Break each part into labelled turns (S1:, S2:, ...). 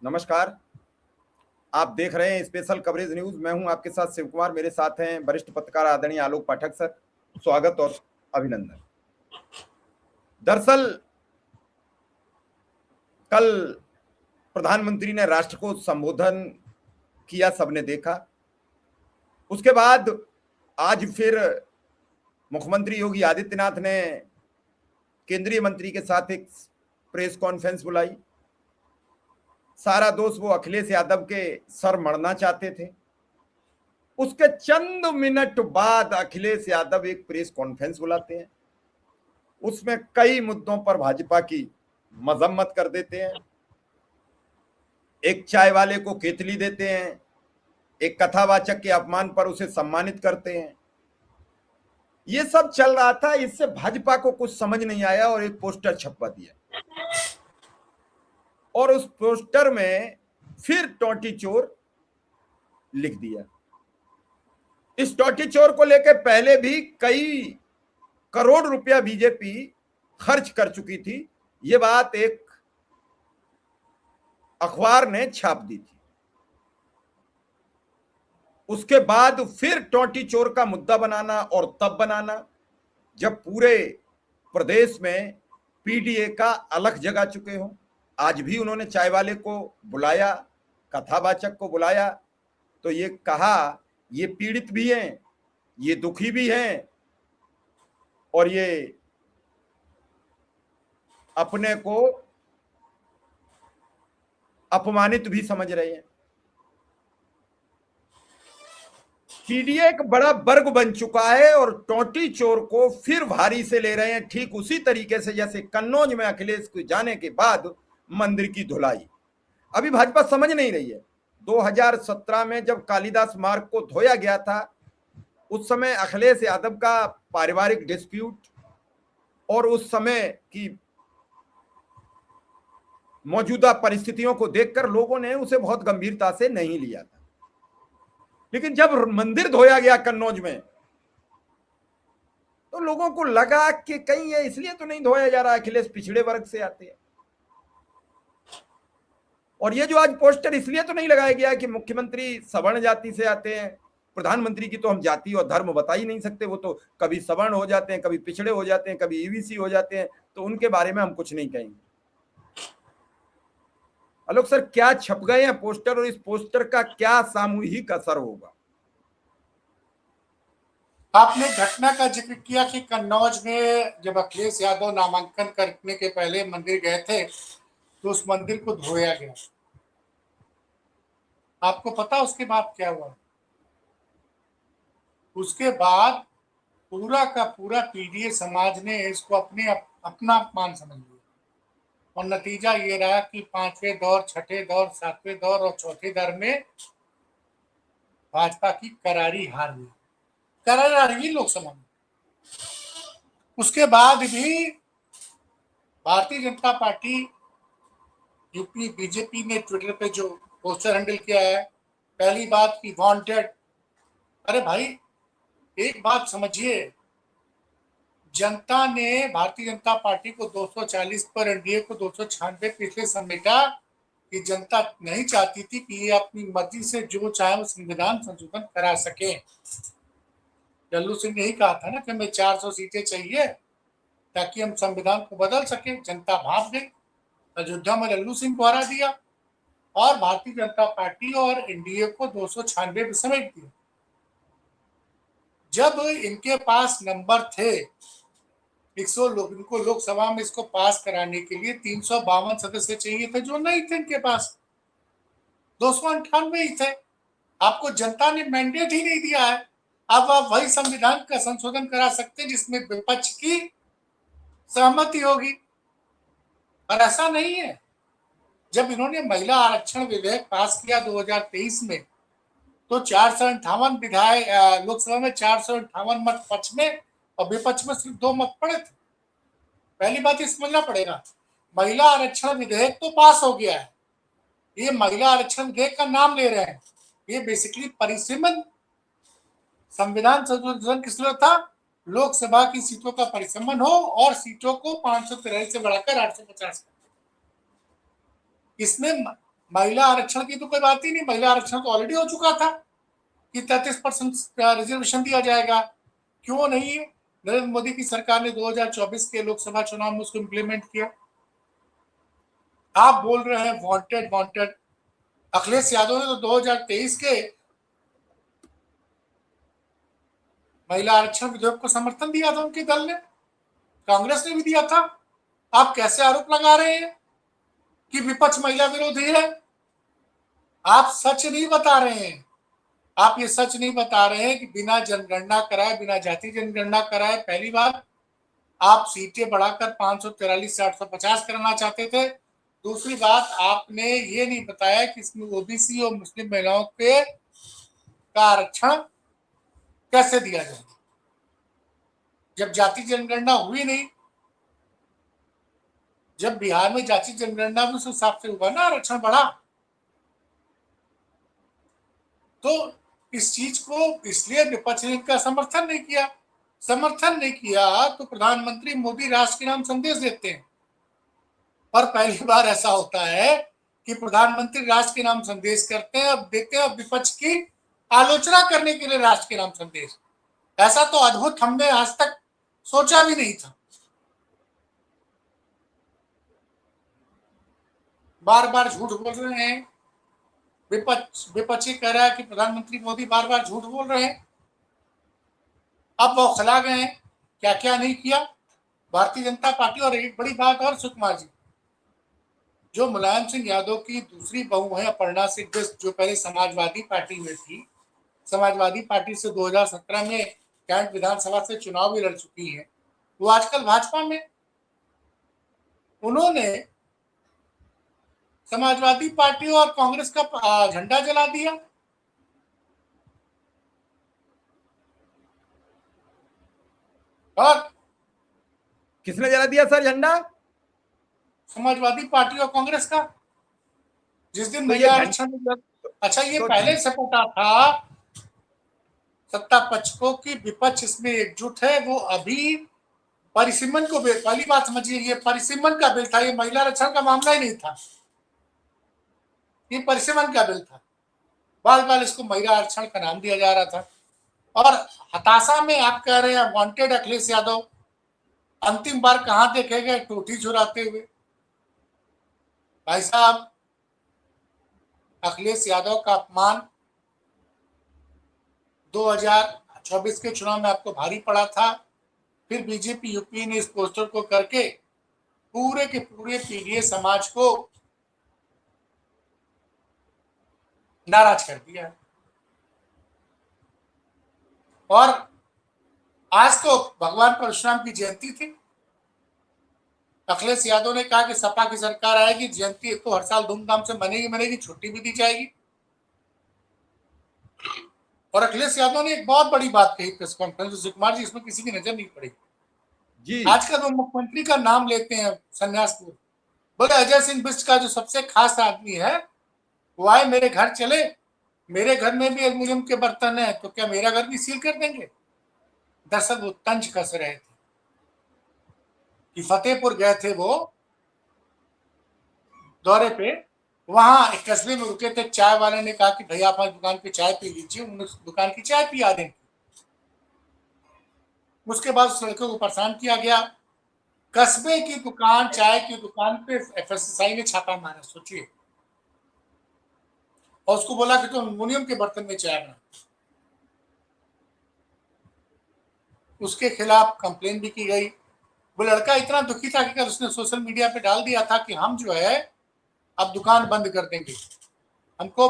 S1: नमस्कार। आप देख रहे हैं स्पेशल कवरेज न्यूज। मैं हूं आपके साथ शिव कुमार। मेरे साथ हैं वरिष्ठ पत्रकार आदरणीय आलोक पाठक सर। स्वागत और अभिनंदन। दरअसल कल प्रधानमंत्री ने राष्ट्र को संबोधन किया, सबने देखा। उसके बाद आज फिर मुख्यमंत्री योगी आदित्यनाथ ने केंद्रीय मंत्री के साथ एक प्रेस कॉन्फ्रेंस बुलाई। सारा दोष वो अखिलेश यादव के सर मढ़ना चाहते थे। उसके चंद मिनट बाद अखिलेश यादव एक प्रेस कॉन्फ्रेंस बुलाते हैं। उसमें कई मुद्दों पर भाजपा की मजम्मत कर देते हैं। एक चाय वाले को केतली देते हैं, एक कथावाचक के अपमान पर उसे सम्मानित करते हैं। ये सब चल रहा था। इससे भाजपा को कुछ समझ नहीं आया और एक पोस्टर छपवा दिया, और उस पोस्टर में फिर टोंटी चोर लिख दिया। इस टोंटी चोर को लेकर पहले भी कई करोड़ रुपया बीजेपी खर्च कर चुकी थी। ये बात एक अखबार ने छाप दी थी। उसके बाद फिर टोंटी चोर का मुद्दा बनाना, और तब बनाना जब पूरे प्रदेश में पीडीए का अलख जगा चुके हो। आज भी उन्होंने चाय वाले को बुलाया, कथावाचक को बुलाया, तो ये कहा ये पीड़ित भी हैं, ये दुखी भी हैं, और ये अपने को अपमानित भी समझ रहे हैं। पीडीए एक बड़ा वर्ग बन चुका है और टोंटी चोर को फिर भारी से ले रहे हैं, ठीक उसी तरीके से जैसे कन्नौज में अखिलेश को जाने के बाद मंदिर की धुलाई। अभी भाजपा समझ नहीं रही है। 2017 में जब कालिदास मार्ग को धोया गया था, उस समय अखिलेश यादव का पारिवारिक डिस्प्यूट और उस समय की मौजूदा परिस्थितियों को देखकर लोगों ने उसे बहुत गंभीरता से नहीं लिया था। लेकिन जब मंदिर धोया गया कन्नौज में, तो लोगों को लगा कि कहीं ये इसलिए तो नहीं धोया जा रहा, अखिलेश पिछड़े वर्ग से आते हैं। और ये जो आज पोस्टर इसलिए तो नहीं लगाया गया कि मुख्यमंत्री सवर्ण जाति से आते हैं। प्रधानमंत्री की तो हम जाति और धर्म बता ही नहीं सकते। वो तो कभी सवर्ण हो जाते हैं, कभी पिछड़े हो जाते हैं, कभी ईबीसी हो जाते हैं, तो उनके बारे में हम कुछ नहीं कहेंगे। आलोक सर, क्या छप गए हैं पोस्टर, और इस पोस्टर का क्या सामूहिक असर होगा?
S2: आपने घटना का जिक्र किया कि कन्नौज में जब अखिलेश यादव नामांकन करने के पहले मंदिर गए थे तो उस मंदिर को धोया गया। आपको पता उसके बाद क्या हुआ? उसके बाद पूरा का पूरा पीडीए समाज ने इसको अपना अपमान समझ लिया, और नतीजा ये रहा कि 5वें दौर, 6ठे दौर, 7वें दौर और चौथे दौर में भाजपा की करारी हार हुई, करारी लोकसभा में। उसके बाद भी Bharatiya Janata party UP BJP ने ट्विटर पे जो पोस्टर हैंडल किया है, पहली बात की वांटेड। अरे भाई, एक बात समझिए, जनता ने भारतीय जनता पार्टी को 240 पर, एनडीए को 296 पिछले समेटा कि जनता नहीं चाहती थी कि ये अपनी मर्जी से जो चाहे वो संविधान संशोधन करा सके। लल्लू सिंह ने ही कहा था ना कि हमें 400 सीटें चाहिए ताकि हम संविधान को बदल सके। जनता भाप गई, अयोध्या में लल्लू सिंह को हरा दिया और भारतीय जनता पार्टी और एनडीए को 296 में समेट दिया। जब इनके पास नंबर थे, इनको लोकसभा में इसको पास कराने के लिए 352 सदस्य चाहिए थे, जो नहीं थे इनके पास, 298 ही थे। आपको जनता ने मैंडेट ही नहीं दिया है। अब आप वही संविधान का संशोधन करा सकते हैं जिसमें विपक्ष की सहमति होगी, पर ऐसा नहीं है। जब इन्होंने महिला आरक्षण विधेयक पास किया 2023 में, तो 458 विधायक, लोकसभा में 458 मत पक्ष में और विपक्ष में सिर्फ 2 मत पड़े थे। पहली बात ये समझना पड़ेगा, महिला आरक्षण विधेयक तो पास हो गया है। ये महिला आरक्षण विधेयक का नाम ले रहे हैं, ये बेसिकली परिसीमन संविधान संशोधन किस लिए था? लोकसभा की सीटों का परिसीमन हो और सीटों को 513 से बढ़ाकर 850। इसमें महिला आरक्षण की तो कोई बात ही नहीं, महिला आरक्षण तो ऑलरेडी हो चुका था कि 33% रिजर्वेशन दिया जाएगा। क्यों नहीं नरेंद्र मोदी की सरकार ने 2024 के लोकसभा चुनाव में उसको इंप्लीमेंट किया? आप बोल रहे हैं वांटेड वांटेड। अखिलेश यादव ने तो 2023 के महिला आरक्षण विधेयक को समर्थन दिया था, उनके दल ने, कांग्रेस ने भी दिया था। आप कैसे आरोप लगा रहे हैं कि विपक्ष महिला विरोधी है? आप सच नहीं बता रहे हैं। आप ये सच नहीं बता रहे हैं कि बिना जनगणना कराए, बिना जाति जनगणना कराए पहली बार आप सीटें बढ़ाकर 543 से 850 करना चाहते थे। दूसरी बात, आपने ये नहीं बताया कि इसमें ओबीसी और मुस्लिम महिलाओं के का आरक्षण कैसे दिया जाए, जब जाति जनगणना हुई नहीं। जब बिहार में जाति जनगणना भी उस हिसाब से हुआ ना, आरक्षण बढ़ा। तो इस चीज को इसलिए विपक्ष ने इनका समर्थन नहीं किया। समर्थन नहीं किया तो प्रधानमंत्री मोदी राष्ट्र के नाम संदेश देते हैं, और पहली बार ऐसा होता है कि प्रधानमंत्री राष्ट्र के नाम संदेश करते हैं, अब देते हैं विपक्ष की आलोचना करने के लिए राष्ट्र के नाम संदेश। ऐसा तो अद्भुत हमने आज तक सोचा भी नहीं था। बार बार झूठ बोल रहे हैं विपक्षी कह रहा है कि प्रधानमंत्री मोदी बार बार झूठ बोल रहे हैं। अब वो खिला गए हैं क्या क्या नहीं किया भारतीय जनता पार्टी। और एक बड़ी बात और सुकुमार जी, जो मुलायम सिंह यादव की दूसरी बहू है अपर्णा सिंह बिष्ट, जो पहले समाजवादी पार्टी में थी, समाजवादी पार्टी से 2017 में कैंट विधानसभा से चुनाव भी लड़ चुकी है, वो आजकल भाजपा में। उन्होंने समाजवादी पार्टी और कांग्रेस का झंडा जला दिया। और
S1: किसने जला दिया सर झंडा?
S2: समाजवादी पार्टी और कांग्रेस का। जिस दिन
S1: तो ये
S2: महिला आरक्षण, अच्छा ये
S1: तो
S2: पहले से पता था सत्ता पक्ष को कि विपक्ष इसमें एकजुट है। वो अभी परिसीमन को बिल, पहली बात समझिए, ये परिसीमन का बिल था, ये महिला आरक्षण का मामला ही नहीं था, ये परिसीमन का बिल था। बार बार इसको महिला आरक्षण का नाम दिया जा रहा था। और हताशा में आप कह रहे हैं वांटेड अखिलेश यादव। अंतिम बार कहां देखे गए टोटी चुराते हुए? भाई साहब, अखिलेश यादव का अपमान 2024 के चुनाव में आपको भारी पड़ा था। फिर बीजेपी यूपी ने इस पोस्टर को करके पूरे के पूरे पीडीए समाज को नाराज कर दिया। और आज तो भगवान परशुराम की जयंती थी। अखिलेश यादव ने कहा कि सपा की सरकार आएगी, जयंती तो हर साल धूमधाम से मनेगी, छुट्टी भी दी जाएगी। और अखिलेश यादव ने एक बहुत बड़ी बात कही प्रेस कॉन्फ्रेंस में, कुमार जी, इसमें किसी की नजर नहीं पड़ी
S1: जी।
S2: आजकल वो मुख्यमंत्री का नाम लेते हैं संन्यासपुर, बोले अजय सिंह बिष्ट का जो सबसे खास आदमी है वो आए मेरे घर चले, मेरे घर में भी एल्यूमिनियम के बर्तन है, तो क्या मेरा घर भी सील कर देंगे? दरअसल वो तंज कस रहे थे कि फतेहपुर गए थे वो दौरे पे, वहां एक कस्बे में रुके थे। चाय वाले ने कहा कि भैया आप दुकान पे चाय पी लीजिए, उन्होंने दुकान की चाय पिया दें। उसके बाद उस लड़के को परेशान किया गया। कस्बे की दुकान, चाय की दुकान पे एफएसएसआई ने छापा मारा, सोचिए। और उसको बोला कि तुम एल्यूमिनियम के बर्तन में चाय बना। उसके खिलाफ कंप्लेन भी की गई। वो लड़का इतना दुखी था कि उसने सोशल मीडिया पे डाल दिया था कि हम जो है अब दुकान बंद कर देंगे, हमको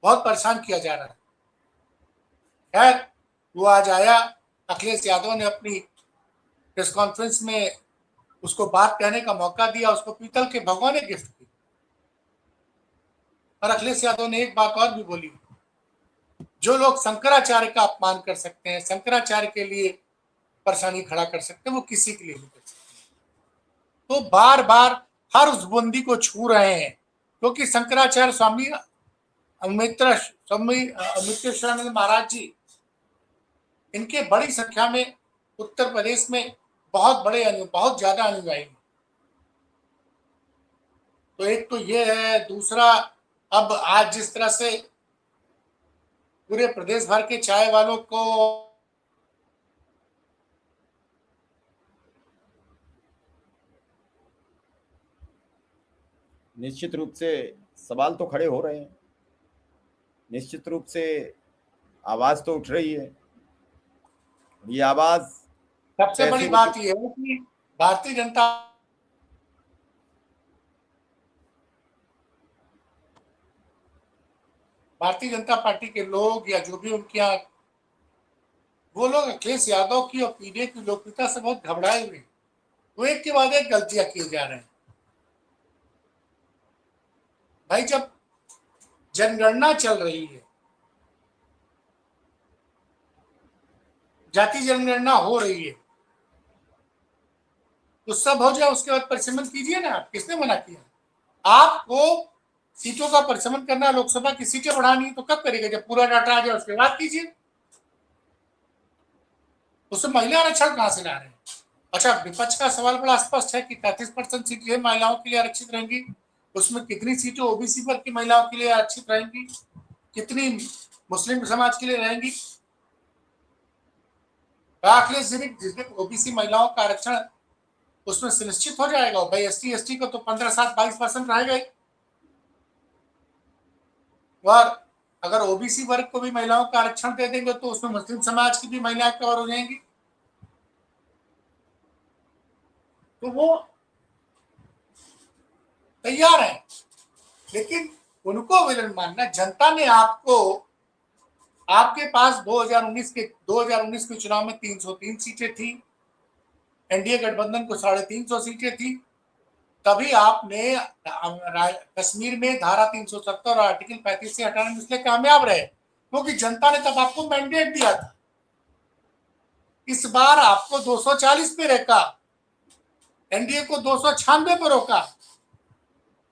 S2: बहुत परेशान किया जा रहा है। खैर, वो आज आया, अखिलेश यादव ने अपनी प्रेस कॉन्फ्रेंस में उसको बात कहने का मौका दिया, उसको पीतल के भगोने गिफ्ट की। और अखिलेश यादव ने एक बात और भी बोली, जो लोग शंकराचार्य का अपमान कर सकते हैं, शंकराचार्य के लिए परेशानी खड़ा कर सकते हैं, वो किसी के लिए नहीं कर सकते। तो बार बार हर उस बूंदी को छू रहे हैं, क्योंकि शंकराचार्य स्वामी अमृतेश्वरानंद महाराज जी, इनके बड़ी संख्या में उत्तर प्रदेश में बहुत ज्यादा अनुयायी। तो एक तो ये है, दूसरा अब आज जिस तरह से पूरे प्रदेश भर के चाय वालों को
S1: निश्चित रूप से सवाल तो खड़े हो रहे हैं, निश्चित रूप से आवाज तो उठ रही है। ये आवाज
S2: सबसे बड़ी बात यह है कि भारतीय जनता पार्टी के लोग या जो भी उनके यहाँ, वो लोग अखिलेश यादव की और पीडीए की लोकप्रियता से बहुत घबराए हुए, वो एक के बाद एक गलतियां किए जा रहे हैं। भाई जब जनगणना चल रही है, जाति जनगणना हो रही है, तो सब हो जाए, उसके बाद परिसीमन कीजिए ना। आप किसने मना किया? आपको सीटों का परिसीमन करना, लोकसभा की सीटें बढ़ानी, तो कब करेंगे? जब पूरा डाटा आ जाए उसके बाद कीजिए। उसमें महिला आरक्षण कहां से ला रहे हैं? अच्छा, विपक्ष का सवाल बड़ा स्पष्ट है कि 33% सीटें महिलाओं के लिए आरक्षित रहेंगी। उसमें कितनी सीटें ओबीसी वर्ग की महिलाओं के लिए आरक्षित रहेंगी, कितनी मुस्लिम समाज के लिए रहेंगी? अखिलेश जिसमें ओबीसी महिलाओं का आरक्षण उसमें सुनिश्चित हो जाएगा। भाई एसटी एसटी को तो 15-7-22% रहेगा ही। और अगर ओबीसी वर्ग को भी महिलाओं का आरक्षण दे देंगे तो उसमें मुस्लिम समाज की भी महिलाएं कवर हो जाएंगी। तो वो तैयार है, लेकिन उनको विलन मानना। जनता ने आपको, आपके पास 2019 के चुनाव में 303 सीटें थी, एनडीए गठबंधन को 350 सीटें थी। तभी आपने कश्मीर में धारा 370 और आर्टिकल 35 से हटाने में इसलिए कामयाब रहे क्योंकि जनता ने तब आपको मैंडेट दिया था। इस बार आपको 240 पे रोका, एनडीए को 296 पे रोका,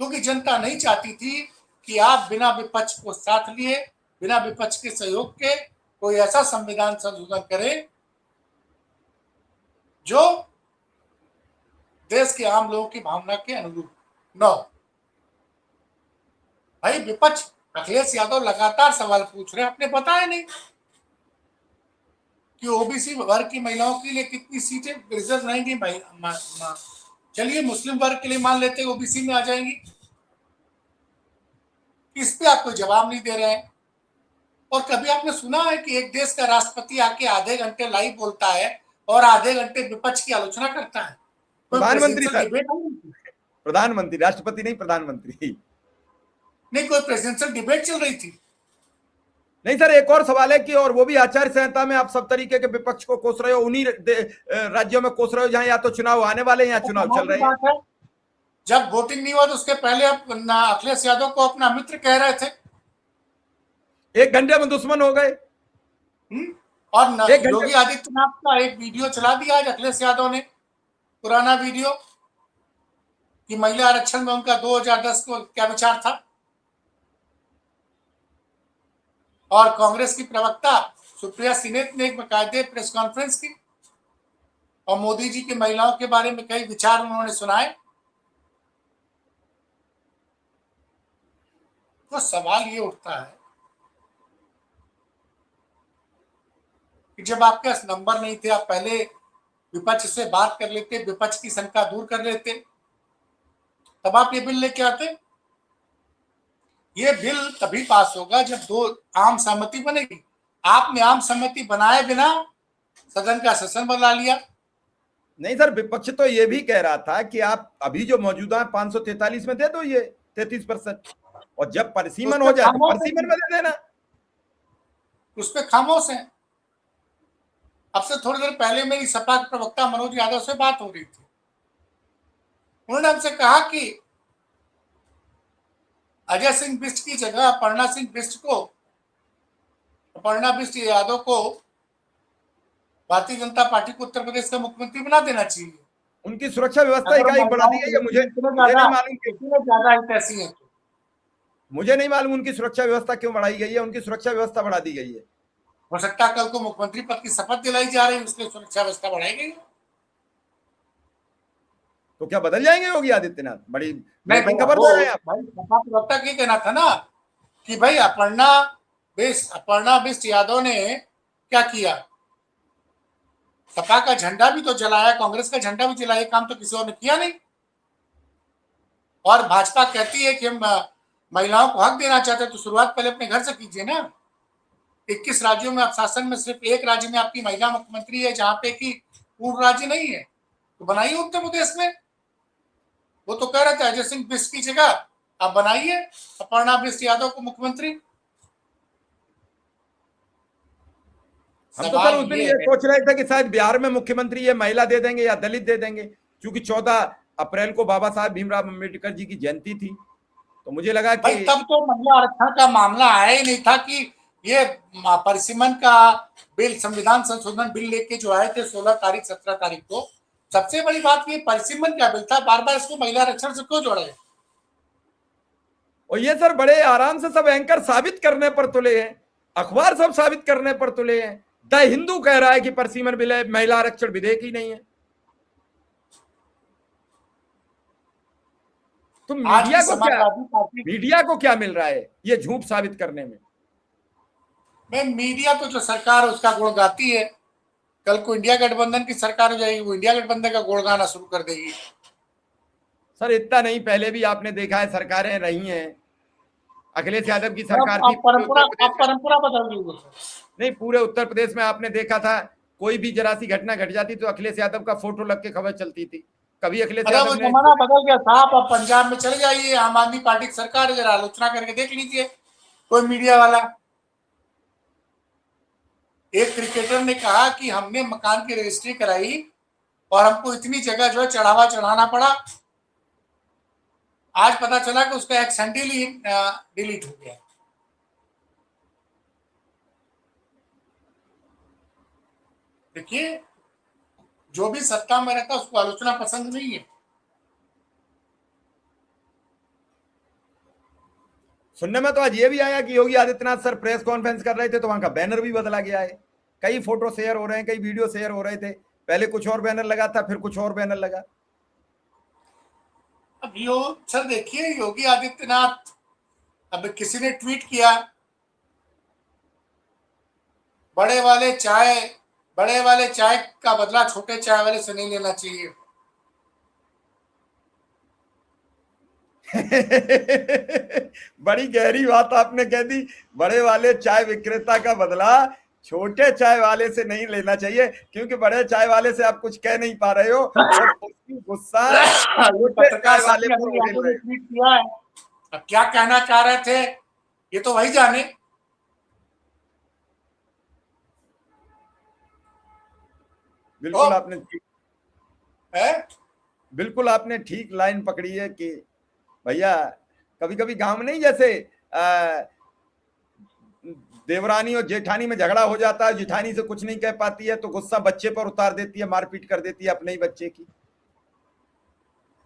S2: क्योंकि जनता नहीं चाहती थी कि आप बिना विपक्ष को साथ लिए, बिना विपक्ष के सहयोग के कोई ऐसा संविधान संशोधन करें जो देश के आम लोगों की भावना के अनुरूप न हो। भाई विपक्ष अखिलेश यादव लगातार सवाल पूछ रहे हैं, आपने बताया नहीं कि ओबीसी वर्ग की महिलाओं के लिए कितनी सीटें रिजर्व रहेंगी। चलिए मुस्लिम वर्ग के लिए मान लेते हैं ओबीसी में आ जाएंगी, इस पे आप कोई जवाब नहीं दे रहे हैं। और कभी आपने सुना है कि एक देश का राष्ट्रपति आके आधे घंटे लाइव बोलता है और आधे घंटे विपक्ष की आलोचना करता है?
S1: प्रधानमंत्री सर,
S2: डिबेट
S1: प्रधानमंत्री, राष्ट्रपति नहीं, प्रधानमंत्री
S2: नहीं, कोई प्रेसिडेंशियल डिबेट चल रही थी?
S1: नहीं सर। एक और सवाल है कि और वो भी आचार संहिता में आप सब तरीके के विपक्ष को कोस रहे हो, उन्हीं राज्यों में कोस रहे हो जहां या तो चुनाव आने वाले या चुनाव चल रहे हैं।
S2: जब वोटिंग नहीं हुआ तो उसके पहले आप अखिलेश यादव को अपना मित्र कह रहे थे,
S1: 1 घंटे में दुश्मन हो गए।
S2: और योगी आदित्यनाथ का एक वीडियो चला दिया आज अखिलेश यादव ने, पुराना वीडियो, कि महिला आरक्षण में उनका 2010 को क्या विचार था। और कांग्रेस की प्रवक्ता सुप्रिया सिन्हा ने एक बाकायदे प्रेस कॉन्फ्रेंस की और मोदी जी की महिलाओं के बारे में कई विचार उन्होंने सुनाए। तो सवाल ये उठता है कि जब आपके पास नंबर नहीं थे, आप पहले विपक्ष से बात कर लेते, विपक्ष की शंका दूर कर लेते, तब आप ये बिल लेके आते। ये बिल तभी पास होगा जब दो आम सहमति बनेगी। आपने आम सहमति बनाए बिना सदन का सेशन बुला लिया।
S1: नहीं सर, विपक्ष तो ये भी कह रहा था कि आप अभी जो मौजूदा 543 में दे दो ये 33%, और जब परिसीमन हो जाए तो परिसीमन में दे देना।
S2: उस पर खामोश है। अब से थोड़ी देर पहले मेरी सपा के प्रवक्ता मनोज यादव से बात हो रही थी, उन्होंने हमसे कहा कि अजय सिंह बिष्ट की जगह अपर्णा बिष्ट यादव को भारतीय जनता पार्टी को उत्तर प्रदेश का मुख्यमंत्री बना देना चाहिए।
S1: उनकी सुरक्षा व्यवस्था इकाई बढ़ा दी गई है। मुझे नहीं मालूम
S2: कैसी है,
S1: मुझे नहीं मालूम उनकी सुरक्षा व्यवस्था क्यों बढ़ाई गई है। उनकी सुरक्षा व्यवस्था बढ़ा दी गई है।
S2: हो सकता है कल को मुख्यमंत्री पद की शपथ दिलाई जा रही है, इसलिए सुरक्षा व्यवस्था बढ़ाई गई।
S1: तो क्या बदल जाएंगे योगी आदित्यनाथ? बड़ी
S2: नहीं
S1: ब्रेकिंग
S2: भाई,
S1: खबर
S2: वो
S1: दे रहे हैं आप।
S2: भाई सपा प्रवक्ता की कहना था ना कि भाई अपर्णा बिष्ट यादव ने क्या किया, सपा का झंडा भी तो जलाया, कांग्रेस का झंडा भी जलाया, काम तो किसी और ने किया नहीं। और भाजपा कहती है कि हम महिलाओं को हक देना चाहते हैं, तो शुरुआत पहले अपने घर से कीजिए ना। 21 राज्यों में आप शासन में सिर्फ एक राज्य में आपकी महिला मुख्यमंत्री है, जहां पे कि पूर्ण राज्य नहीं है, तो बनाइए उत्तर प्रदेश में। वो तो कह रहे थे अजय सिंह बिष्ट की जगह आप बनाइए अपर्णा बिष्ट यादव को मुख्यमंत्री।
S1: हम तो सर
S2: सवाल
S1: उस दिन
S2: ये
S1: ये
S2: है,
S1: सोच रहे थे कि शायद बिहार में मुख्यमंत्री ये महिला दे देंगे या दलित दे देंगे, क्योंकि 14 अप्रैल को बाबा साहब भीमराव अम्बेडकर जी की जयंती थी, तो मुझे लगा
S2: भाई
S1: कि
S2: तब तो महिला आरक्षण का मामला आया ही नहीं था कि ये परिसीमन का बिल, संविधान संशोधन बिल लेके जो आए थे 16 तारीख 17 तारीख को। सबसे बड़ी बात ये परिसीमन का बिल था, बार बार इसको महिला आरक्षण से क्यों जोड़ा है?
S1: और ये सर बड़े आराम से सब एंकर साबित करने पर तुले हैं, अखबार सब साबित करने पर तुले हैं। द हिंदू कह रहा है कि परसीमन बिल है, महिला आरक्षण विधेयक ही नहीं है। तो
S2: आज भी समाजवादी पार्टी,
S1: मीडिया को क्या मिल रहा है ये झूठ साबित करने में?
S2: मीडिया तो जो सरकार उसका गुण गाती है। कल को इंडिया गठबंधन की सरकार हो जाएगी, वो इंडिया गठबंधन का गुण गाना शुरू कर देगी।
S1: सर इतना नहीं, पहले भी आपने देखा है सरकारें रही हैं, अखिलेश यादव की सरकार थी,
S2: अब परंपरा बदल गई है।
S1: नहीं पूरे उत्तर प्रदेश में आपने देखा था, कोई भी जरा सी घटना घट जाती तो अखिलेश यादव का फोटो लग के खबर चलती थी। कभी अखिलेश
S2: अरे वो
S1: यादव ने
S2: जमाना बदल गया साहब। अब पंजाब में चले जाइए, आम आदमी पार्टी की सरकार है, जरा आलोचना करके देख लीजिए कोई मीडिया वाला। एक क्रिकेटर ने कहा कि हमने मकान की रजिस्ट्री कराई और हमको इतनी जगह जो है चढ़ावा चढ़ाना पड़ा। आज पता चला कि उसका एक सैंडल ही डिलीट हो गया। देखिए, जो भी सत्ता में रहता है उसको आलोचना पसंद नहीं है।
S1: सुनने में तो आज ये भी आया कि Yogi Adityanath sir press conference कर रहे थे तो वहां का बैनर भी बदला गया है। कई फोटो शेयर हो रहे हैं, कई वीडियो शेयर हो रहे थे, पहले कुछ और बैनर लगा था, फिर कुछ और बैनर लगा।
S2: अब सर देखिए, योगी आदित्यनाथ, अब किसी ने ट्वीट किया, बड़े वाले चाय का बदला छोटे चाय वाले से नहीं लेना चाहिए।
S1: बड़ी गहरी बात आपने कह दी। बड़े वाले चाय विक्रेता का बदला छोटे चाय वाले से नहीं लेना चाहिए, क्योंकि बड़े चाय वाले से आप कुछ कह नहीं पा रहे हो और उसकी गुस्सा छोटे चाय वाले पर उड़ेल रहे हो।
S2: ट्वीट किया है, अब क्या कहना चाह रहे थे ये तो वही जाने।
S1: बिल्कुल आपने
S2: है?
S1: बिल्कुल आपने ठीक लाइन पकड़ी है कि भैया कभी कभी गांव में नहीं, जैसे देवरानी और जेठानी में झगड़ा हो जाता है, जेठानी से कुछ नहीं कह पाती है तो गुस्सा बच्चे पर उतार देती है, मारपीट कर देती है अपने ही बच्चे की।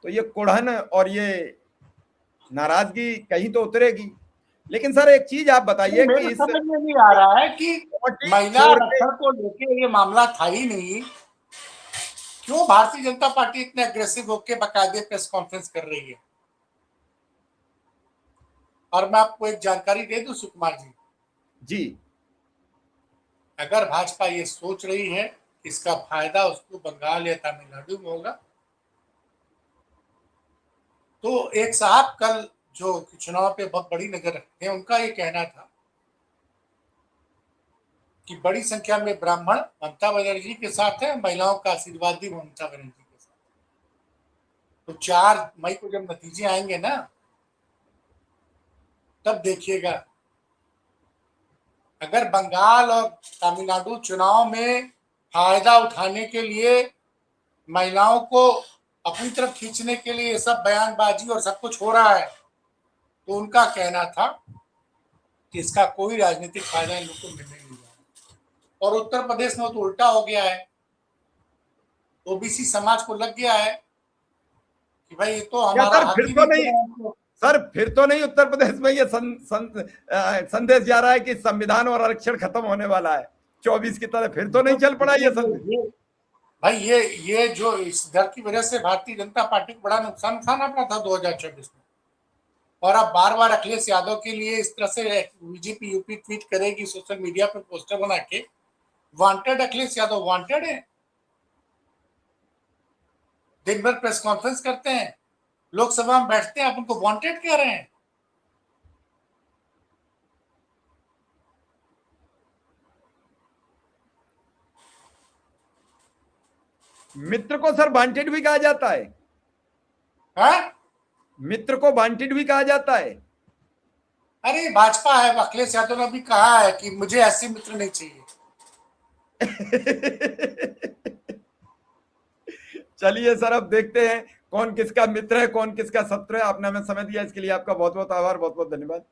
S1: तो ये कुढ़न और ये नाराजगी कहीं तो उतरेगी। लेकिन सर एक चीज आप बताइए कि इस
S2: समझ में नहीं आ रहा है कि महिला आरक्षण को लेके ये मामला था ही नहीं, क्यों भारतीय जनता पार्टी इतने अग्रेसिव होकर बाकायदे प्रेस कॉन्फ्रेंस कर रही है। और मैं आपको एक जानकारी दे दूं सुकुमार
S1: जी,
S2: अगर भाजपा ये सोच रही है कि इसका फायदा उसको बंगाल या तमिलनाडु में होगा, तो एक साहब कल जो चुनाव पे बहुत बड़ी नजर रखते हैं, उनका ये कहना था कि बड़ी संख्या में ब्राह्मण ममता बनर्जी के साथ है, महिलाओं का आशीर्वाद भी ममता बनर्जी के साथ। तो 4 मई को जब नतीजे आएंगे ना, तब देखिएगा, अगर बंगाल और तमिलनाडु चुनाव में फायदा उठाने के लिए, महिलाओं को अपनी तरफ खींचने के लिए ये सब बयानबाजी और सब कुछ हो रहा है, तो उनका कहना था कि इसका कोई राजनीतिक फायदा इन लोगों को मिलने नहीं रहा। और उत्तर प्रदेश में तो उल्टा हो गया है, ओबीसी समाज को लग गया है कि भाई ये तो हमारा हक ही नहीं।
S1: सर फिर तो नहीं उत्तर प्रदेश में ये संदेश जा रहा है कि संविधान और आरक्षण खत्म होने वाला है 24 की तरह, फिर तो नहीं चल पड़ा ये संदेश?
S2: भाई ये जो इस डर की वजह से भारतीय जनता पार्टी को बड़ा नुकसान उठाना पड़ा था 2024 में, और अब बार बार अखिलेश यादव के लिए इस तरह से बीजेपी यूपी ट्वीट करेगी, सोशल मीडिया पे पोस्टर बना के, वांटेड अखिलेश यादव वांटेड है। दिन भर प्रेस कॉन्फ्रेंस करते हैं, लोकसभा में बैठते हैं, आप उनको वांटेड कह रहे हैं।
S1: मित्र को सर वांटेड भी कहा जाता है,
S2: हा?
S1: मित्र को वांटेड भी कहा जाता है।
S2: अरे भाजपा है, अखिलेश यादव ने भी कहा है कि मुझे ऐसे मित्र नहीं चाहिए।
S1: चलिए सर, अब देखते हैं कौन किसका मित्र है, कौन किसका शत्रु है। आपने हमें समय दिया, इसके लिए आपका बहुत बहुत आभार, बहुत बहुत धन्यवाद।